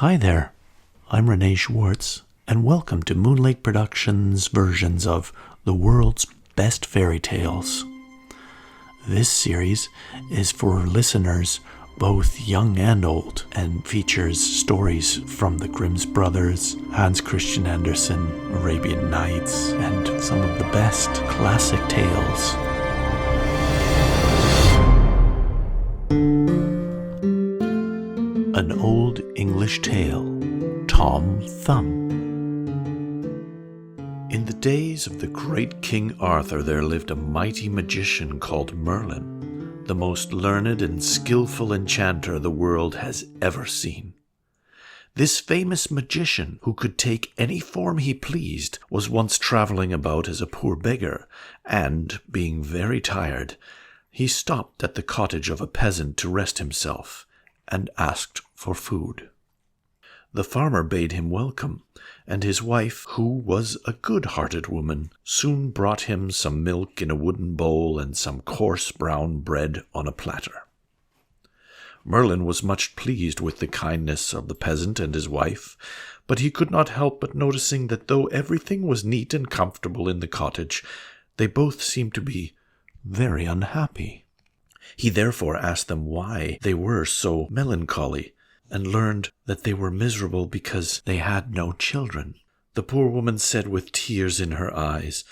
Hi there, I'm Renee Schwartz, and welcome to Moonlake Productions' versions of the world's best fairy tales. This series is for listeners both young and old, and features stories from the Grimm's Brothers, Hans Christian Andersen, Arabian Nights, and some of the best classic tales. An Old English Tale, Tom Thumb. In the days of the great King Arthur there lived a mighty magician called Merlin, the most learned and skillful enchanter the world has ever seen. This famous magician, who could take any form he pleased, was once traveling about as a poor beggar, and, being very tired, he stopped at the cottage of a peasant to rest himself, and asked for food. The farmer bade him welcome, and his wife, who was a good-hearted woman, soon brought him some milk in a wooden bowl and some coarse brown bread on a platter. Merlin was much pleased with the kindness of the peasant and his wife, but he could not help but noticing that though everything was neat and comfortable in the cottage, they both seemed to be very unhappy. He therefore asked them why they were so melancholy, and learned that they were miserable because they had no children. The poor woman said with tears in her eyes,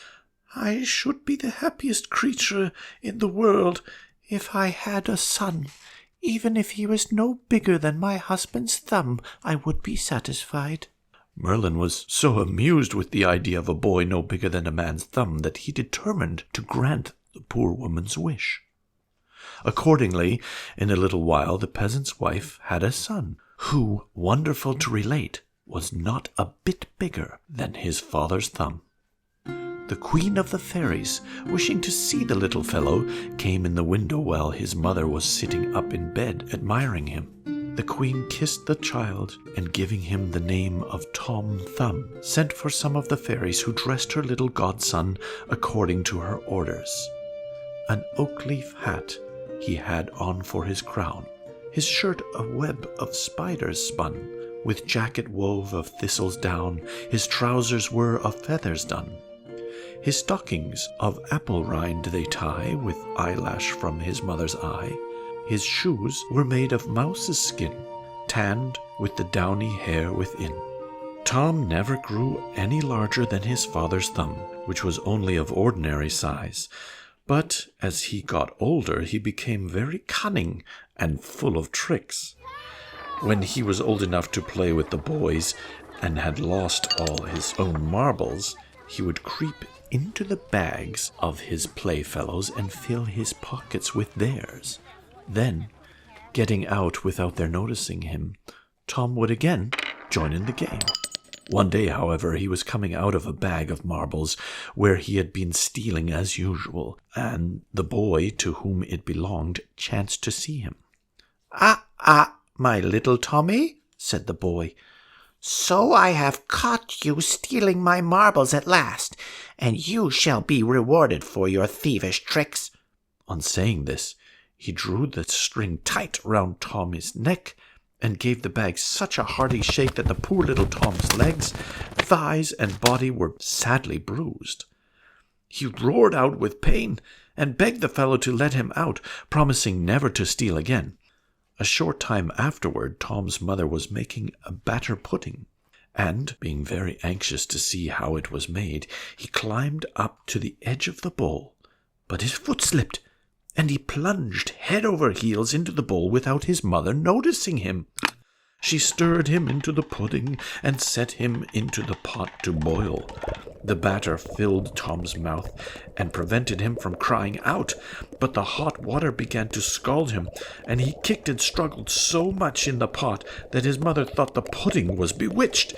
"I should be the happiest creature in the world if I had a son. Even if he was no bigger than my husband's thumb, I would be satisfied." Merlin was so amused with the idea of a boy no bigger than a man's thumb that he determined to grant the poor woman's wish. Accordingly, in a little while the peasant's wife had a son, who, wonderful to relate, was not a bit bigger than his father's thumb. The Queen of the Fairies, wishing to see the little fellow, came in the window while his mother was sitting up in bed admiring him. The Queen kissed the child, and giving him the name of Tom Thumb, sent for some of the fairies, who dressed her little godson according to her orders. An oak-leaf hat he had on for his crown, his shirt a web of spiders spun, with jacket wove of thistle's down, his trousers were of feathers done. His stockings of apple rind they tie, with eyelash from his mother's eye. His shoes were made of mouse's skin, tanned with the downy hair within. Tom never grew any larger than his father's thumb, which was only of ordinary size. But as he got older, he became very cunning and full of tricks. When he was old enough to play with the boys and had lost all his own marbles, he would creep into the bags of his playfellows and fill his pockets with theirs. Then, getting out without their noticing him, Tom would again join in the game. One day, however, he was coming out of a bag of marbles where he had been stealing as usual, and the boy to whom it belonged chanced to see him. Ah, my little Tommy," said the boy, "so I have caught you stealing my marbles at last, and you shall be rewarded for your thievish tricks." On saying this, he drew the string tight round Tommy's neck, and gave the bag such a hearty shake that the poor little Tom's legs, thighs, and body were sadly bruised. He roared out with pain, and begged the fellow to let him out, promising never to steal again. A short time afterward, Tom's mother was making a batter pudding, and, being very anxious to see how it was made, he climbed up to the edge of the bowl, but his foot slipped, and he plunged head over heels into the bowl without his mother noticing him. She stirred him into the pudding and set him into the pot to boil. The batter filled Tom's mouth and prevented him from crying out, but the hot water began to scald him, and he kicked and struggled so much in the pot that his mother thought the pudding was bewitched,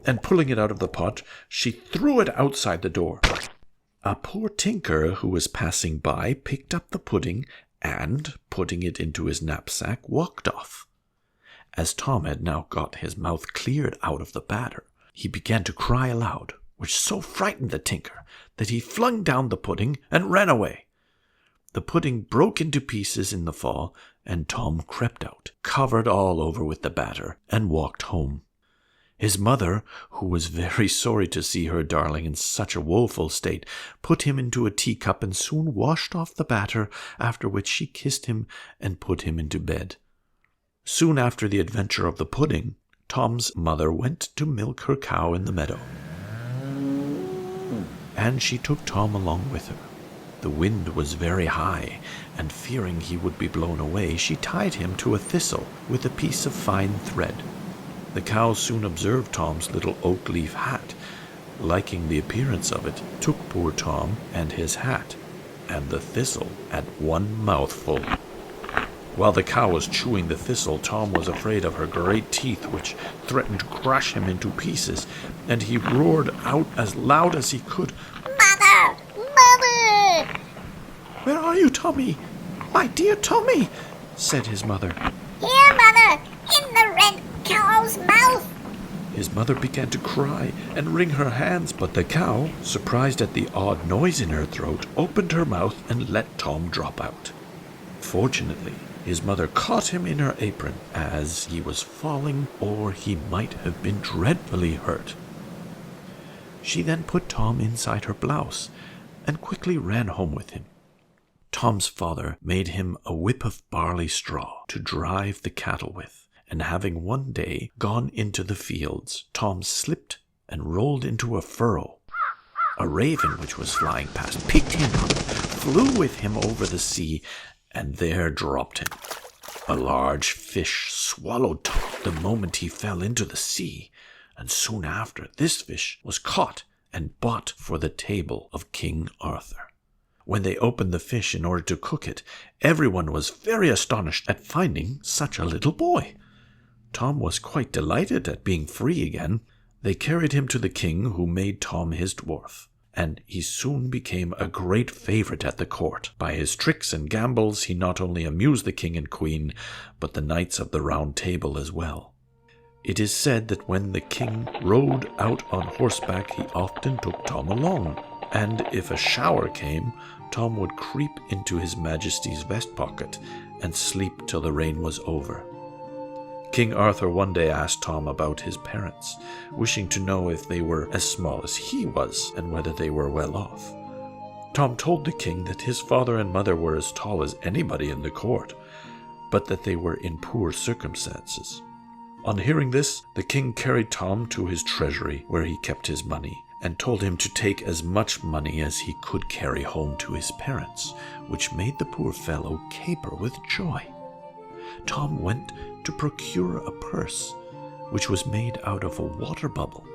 and pulling it out of the pot, she threw it outside the door. A poor tinker who was passing by picked up the pudding and, putting it into his knapsack, walked off. As Tom had now got his mouth cleared out of the batter, he began to cry aloud, which so frightened the tinker that he flung down the pudding and ran away. The pudding broke into pieces in the fall, and Tom crept out, covered all over with the batter, and walked home. His mother, who was very sorry to see her darling in such a woeful state, put him into a teacup and soon washed off the batter, after which she kissed him and put him into bed. Soon after the adventure of the pudding, Tom's mother went to milk her cow in the meadow, and she took Tom along with her. The wind was very high, and fearing he would be blown away, she tied him to a thistle with a piece of fine thread. The cow soon observed Tom's little oak leaf hat. Liking the appearance of it, took poor Tom and his hat, and the thistle at one mouthful. While the cow was chewing the thistle, Tom was afraid of her great teeth, which threatened to crush him into pieces, and he roared out as loud as he could, "Mother! Mother!" "Where are you, Tommy? My dear Tommy," said his mother. "Here, Mother, in the red cow's mouth." His mother began to cry and wring her hands, but the cow, surprised at the odd noise in her throat, opened her mouth and let Tom drop out. Fortunately, his mother caught him in her apron as he was falling, or he might have been dreadfully hurt. She then put Tom inside her blouse and quickly ran home with him. Tom's father made him a whip of barley straw to drive the cattle with, and having one day gone into the fields, Tom slipped and rolled into a furrow. A raven which was flying past picked him up, flew with him over the sea, and there dropped him. A large fish swallowed Tom the moment he fell into the sea, and soon after this fish was caught and bought for the table of King Arthur. When they opened the fish in order to cook it, everyone was very astonished at finding such a little boy. Tom was quite delighted at being free again. They carried him to the king, who made Tom his dwarf, and he soon became a great favorite at the court. By his tricks and gambols he not only amused the king and queen, but the knights of the Round Table as well. It is said that when the king rode out on horseback, he often took Tom along, and if a shower came, Tom would creep into his Majesty's vest pocket and sleep till the rain was over. King Arthur one day asked Tom about his parents, wishing to know if they were as small as he was and whether they were well off. Tom told the king that his father and mother were as tall as anybody in the court, but that they were in poor circumstances. On hearing this, the king carried Tom to his treasury, where he kept his money, and told him to take as much money as he could carry home to his parents, which made the poor fellow caper with joy. Tom went to procure a purse, which was made out of a water bubble,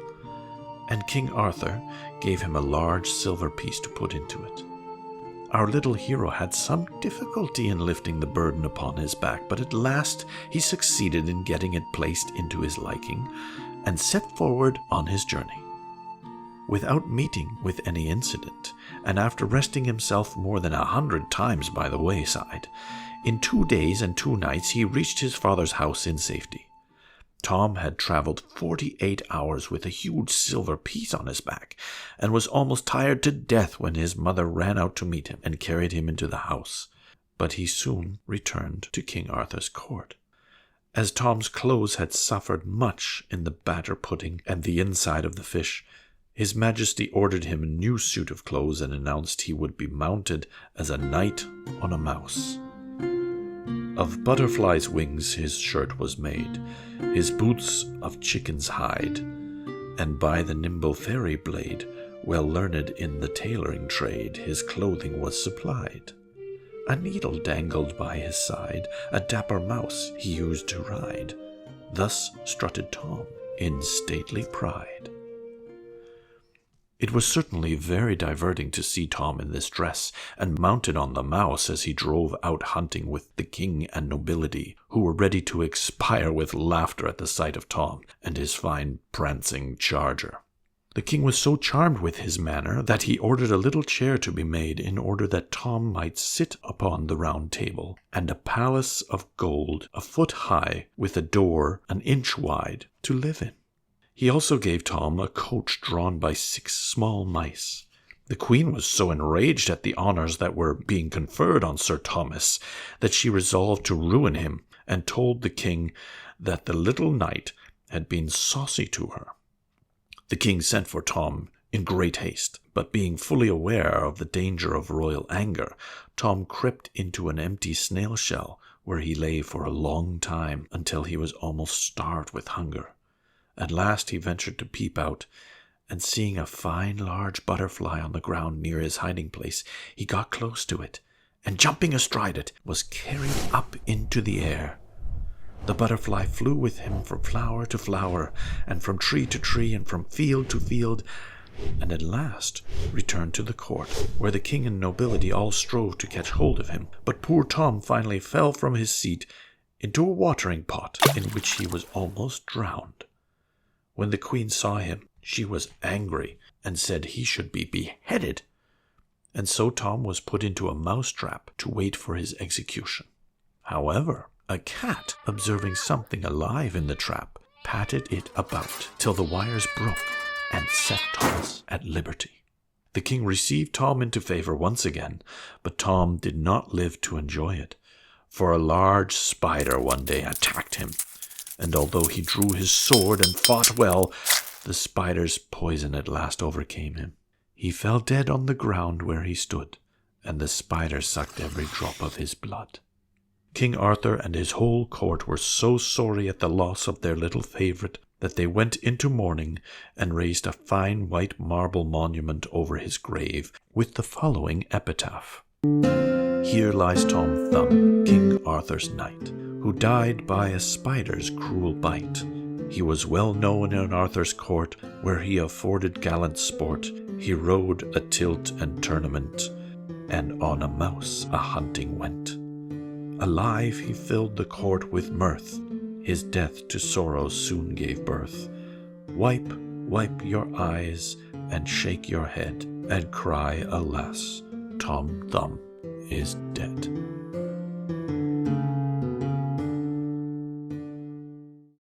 and King Arthur gave him a large silver piece to put into it. Our little hero had some difficulty in lifting the burden upon his back, but at last he succeeded in getting it placed into his liking, and set forward on his journey. Without meeting with any incident, and after resting himself more than 100 times by the wayside, in 2 days and 2 nights he reached his father's house in safety. Tom had traveled 48 hours with a huge silver piece on his back, and was almost tired to death when his mother ran out to meet him and carried him into the house. But he soon returned to King Arthur's court. As Tom's clothes had suffered much in the batter pudding and the inside of the fish, His Majesty ordered him a new suit of clothes and announced he would be mounted as a knight on a mouse. Of butterflies' wings his shirt was made, his boots of chicken's hide, and by the nimble fairy blade, well learned in the tailoring trade, his clothing was supplied. A needle dangled by his side, a dapper mouse he used to ride. Thus strutted Tom in stately pride. It was certainly very diverting to see Tom in this dress, and mounted on the mouse as he drove out hunting with the king and nobility, who were ready to expire with laughter at the sight of Tom and his fine prancing charger. The king was so charmed with his manner that he ordered a little chair to be made in order that Tom might sit upon the round table, and a palace of gold 1 foot high, with a door 1 inch wide, to live in. He also gave Tom a coach drawn by 6 small mice. The queen was so enraged at the honours that were being conferred on Sir Thomas that she resolved to ruin him, and told the king that the little knight had been saucy to her. The king sent for Tom in great haste, but being fully aware of the danger of royal anger, Tom crept into an empty snail shell, where he lay for a long time until he was almost starved with hunger. At last he ventured to peep out, and seeing a fine large butterfly on the ground near his hiding place, he got close to it, and jumping astride it, was carried up into the air. The butterfly flew with him from flower to flower, and from tree to tree, and from field to field, and at last returned to the court, where the king and nobility all strove to catch hold of him. But poor Tom finally fell from his seat into a watering pot, in which he was almost drowned. When the queen saw him, she was angry, and said he should be beheaded. And so Tom was put into a mousetrap to wait for his execution. However, a cat, observing something alive in the trap, patted it about till the wires broke, and set Thomas at liberty. The king received Tom into favor once again, but Tom did not live to enjoy it, for a large spider one day attacked him, and although he drew his sword and fought well, the spider's poison at last overcame him. He fell dead on the ground where he stood, and the spider sucked every drop of his blood. King Arthur and his whole court were so sorry at the loss of their little favourite that they went into mourning and raised a fine white marble monument over his grave with the following epitaph. Here lies Tom Thumb, King Arthur's knight, who died by a spider's cruel bite. He was well known in Arthur's court, where he afforded gallant sport. He rode a tilt and tournament, and on a mouse a hunting went. Alive he filled the court with mirth, his death to sorrows soon gave birth. Wipe, wipe your eyes, and shake your head, and cry, alas, Tom Thumb is dead.